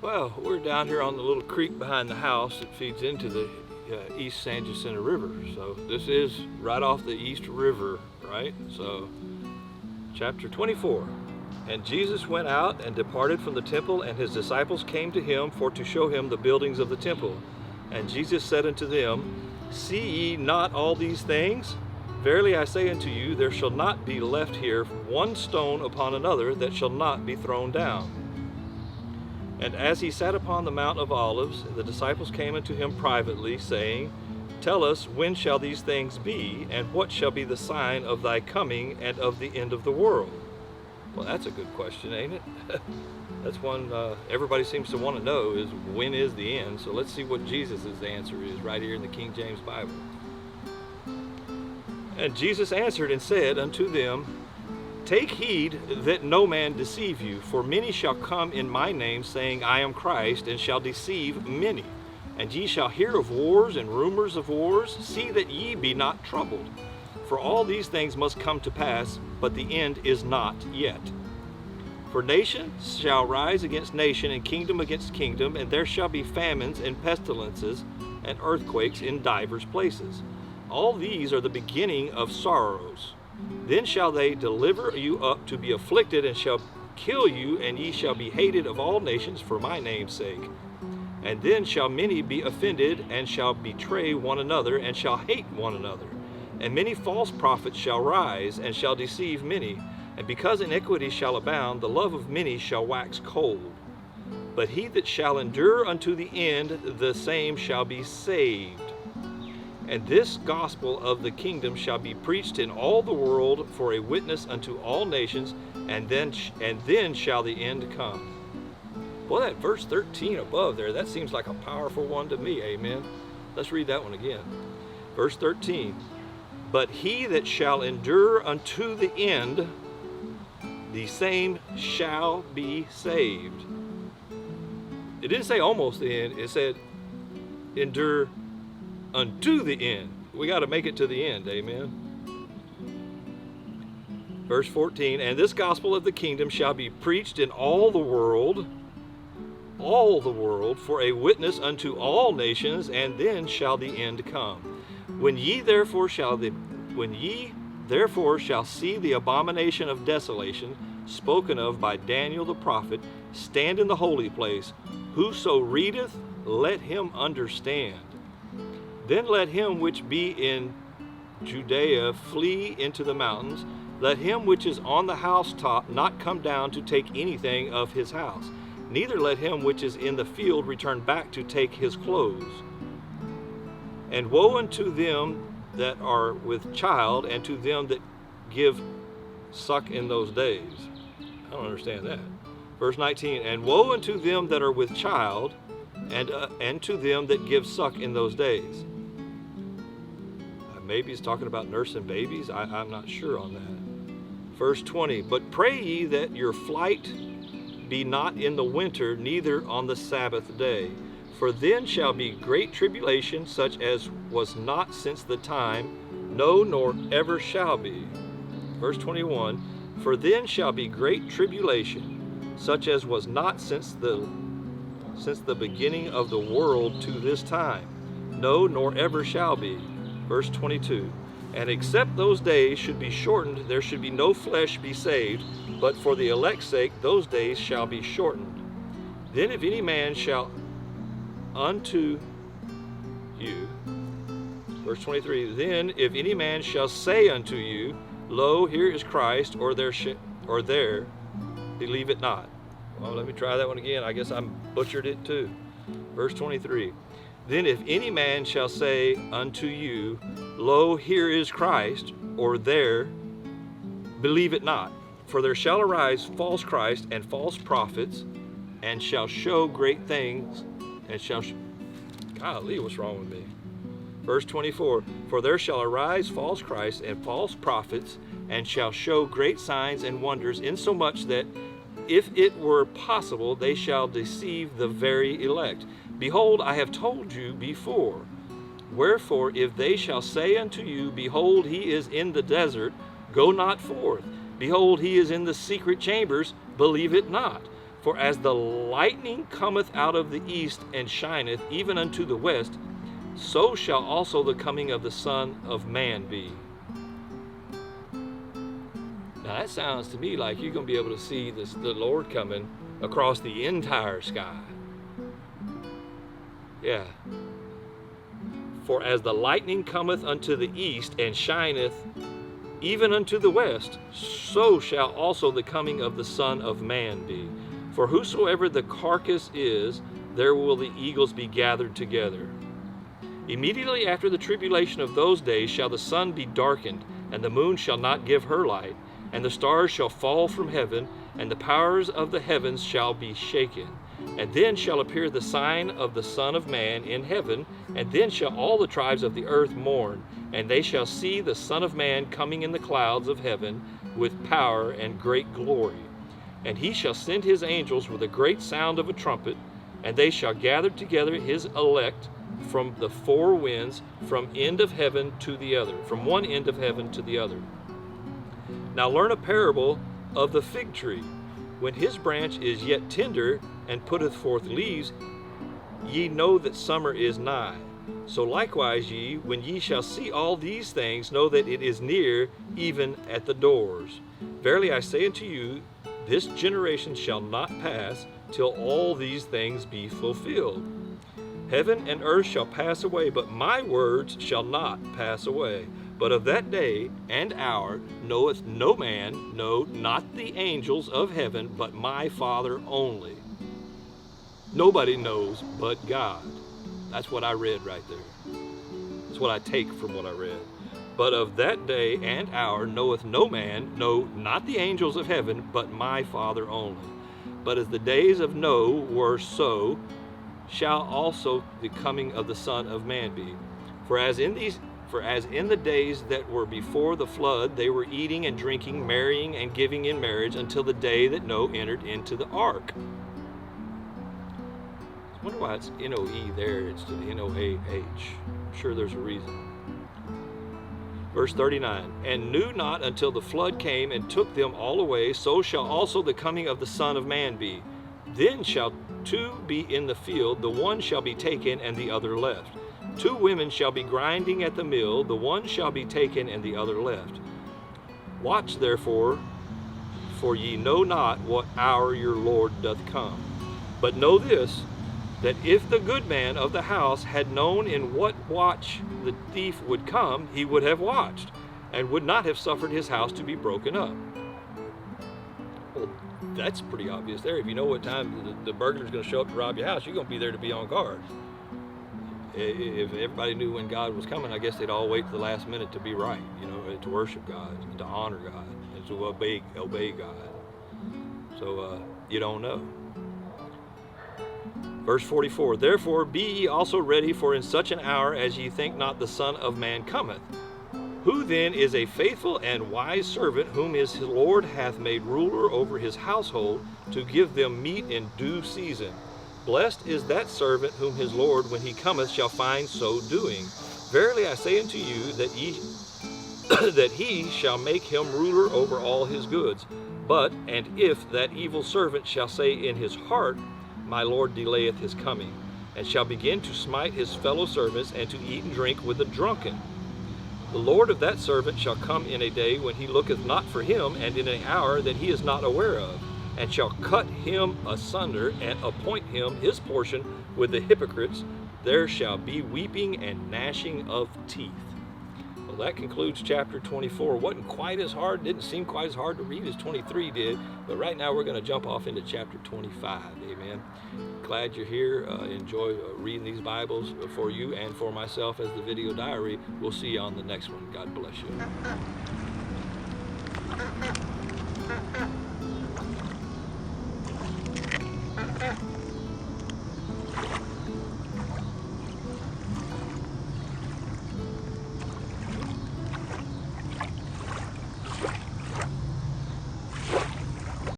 Well, we're down here on the little creek behind the house that feeds into the East San Jacinto River. So this is right off the East River, right? So chapter 24. And Jesus went out and departed from the temple, and his disciples came to him for to show him the buildings of the temple. And Jesus said unto them, See ye not all these things? Verily I say unto you, there shall not be left here one stone upon another that shall not be thrown down. And as he sat upon the Mount of Olives, the disciples came unto him privately, saying, Tell us, when shall these things be, and what shall be the sign of thy coming and of the end of the world? Well, that's a good question, ain't it? That's one everybody seems to want to know, is when is the end? So let's see what Jesus' answer is right here in the King James Bible. And Jesus answered and said unto them, Take heed that no man deceive you, for many shall come in my name, saying, I am Christ, and shall deceive many. And ye shall hear of wars and rumors of wars. See that ye be not troubled. For all these things must come to pass, but the end is not yet. For nation shall rise against nation, and kingdom against kingdom, and there shall be famines and pestilences and earthquakes in divers places. All these are the beginning of sorrows. Then shall they deliver you up to be afflicted, and shall kill you, and ye shall be hated of all nations for my name's sake. And then shall many be offended, and shall betray one another, and shall hate one another. And many false prophets shall rise, and shall deceive many. And because iniquity shall abound, the love of many shall wax cold. But he that shall endure unto the end, the same shall be saved. And this gospel of the kingdom shall be preached in all the world for a witness unto all nations, and then shall the end come. Boy, that verse 13 above there, that seems like a powerful one to me, amen? Let's read that one again. Verse 13, But he that shall endure unto the end, the same shall be saved. It didn't say almost the end, it said endure unto the end. We got to make it to the end, amen. Verse 14, And this gospel of the kingdom shall be preached in all the world, for a witness unto all nations, and then shall the end come. When ye therefore shall see the abomination of desolation spoken of by Daniel the prophet stand in the holy place, whoso readeth, let him understand. Then let him which be in Judea flee into the mountains. Let him which is on the housetop not come down to take anything of his house. Neither let him which is in the field return back to take his clothes. And woe unto them that are with child, and to them that give suck in those days. I don't understand that. Verse 19, And woe unto them that are with child, and to them that give suck in those days. Maybe it's talking about nursing babies. I'm not sure on that. Verse 20, But pray ye that your flight be not in the winter, neither on the Sabbath day. For then shall be great tribulation, such as was not since the time, no, nor ever shall be. Verse 21, For then shall be great tribulation, such as was not since the beginning of the world to this time, no, nor ever shall be. Verse 22, And except those days should be shortened, there should be no flesh be saved, but for the elect's sake those days shall be shortened. Then if any man shall unto you, verse 23, Then if any man shall say unto you, Lo, here is Christ, or there, believe it not. Well, let me try that one again. I guess I butchered it too. Verse 23, Then if any man shall say unto you, Lo, here is Christ, or there, believe it not. For there shall arise false Christ and false prophets, and shall show great things, and shall golly, what's wrong with me? Verse 24, For there shall arise false Christ and false prophets, and shall show great signs and wonders, insomuch that if it were possible, they shall deceive the very elect. Behold, I have told you before. Wherefore, if they shall say unto you, Behold, he is in the desert, go not forth. Behold, he is in the secret chambers, believe it not. For as the lightning cometh out of the east and shineth even unto the west, so shall also the coming of the Son of Man be. Now that sounds to me like you're going to be able to see the Lord coming across the entire sky. Yeah. For as the lightning cometh unto the east and shineth even unto the west, so shall also the coming of the Son of Man be. For whosoever the carcass is, there will the eagles be gathered together. Immediately after the tribulation of those days shall the sun be darkened, and the moon shall not give her light, and the stars shall fall from heaven, and the powers of the heavens shall be shaken. And then shall appear the sign of the Son of Man in heaven, and then shall all the tribes of the earth mourn, and they shall see the Son of Man coming in the clouds of heaven with power and great glory. And he shall send his angels with a great sound of a trumpet, and they shall gather together his elect from the four winds, from end of heaven to the other, from one end of heaven to the other. Now learn a parable of the fig tree. When his branch is yet tender and putteth forth leaves, ye know that summer is nigh. So likewise ye, when ye shall see all these things, know that it is near, even at the doors. Verily I say unto you, this generation shall not pass till all these things be fulfilled. Heaven and earth shall pass away, but my words shall not pass away. But of that day and hour knoweth no man, no, not the angels of heaven, but my Father only. Nobody knows but God. That's what I read right there. That's what I take from what I read. But of that day and hour knoweth no man, no, not the angels of heaven, but my Father only. But as the days of Noah were, so shall also the coming of the Son of Man be. For as in the days that were before the flood, they were eating and drinking, marrying and giving in marriage, until the day that Noah entered into the ark. I wonder why it's N-O-E there instead of N-O-A-H. I'm sure there's a reason. Verse 39, and knew not until the flood came and took them all away, so shall also the coming of the Son of Man be. Then shall two be in the field, the one shall be taken and the other left. Two women shall be grinding at the mill, the one shall be taken and the other left. Watch therefore, for ye know not what hour your Lord doth come. But know this, that if the good man of the house had known in what watch the thief would come, he would have watched, and would not have suffered his house to be broken up. Well, that's pretty obvious there. If you know what time the burglar's going to show up to rob your house, you're going to be there to be on guard. If everybody knew when God was coming, I guess they'd all wait to the last minute to be right, to worship God, to honor God, and to obey God. So you don't know. Verse 44, therefore be ye also ready, for in such an hour as ye think not the Son of Man cometh. Who then is a faithful and wise servant, whom his Lord hath made ruler over his household, to give them meat in due season? Blessed is that servant whom his Lord, when he cometh, shall find so doing. Verily I say unto you, that he shall make him ruler over all his goods. But, and if that evil servant shall say in his heart, my Lord delayeth his coming, and shall begin to smite his fellow servants, and to eat and drink with the drunken, the Lord of that servant shall come in a day when he looketh not for him, and in an hour that he is not aware of, and shall cut him asunder, and appoint him his portion with the hypocrites. There shall be weeping and gnashing of teeth. Well, that concludes chapter 24. Wasn't quite as hard, didn't seem quite as hard to read as 23 did, but right now we're going to jump off into chapter 25. Amen. Glad you're here. Enjoy reading these Bibles for you and for myself as the video diary. We'll see you on the next one. God bless you.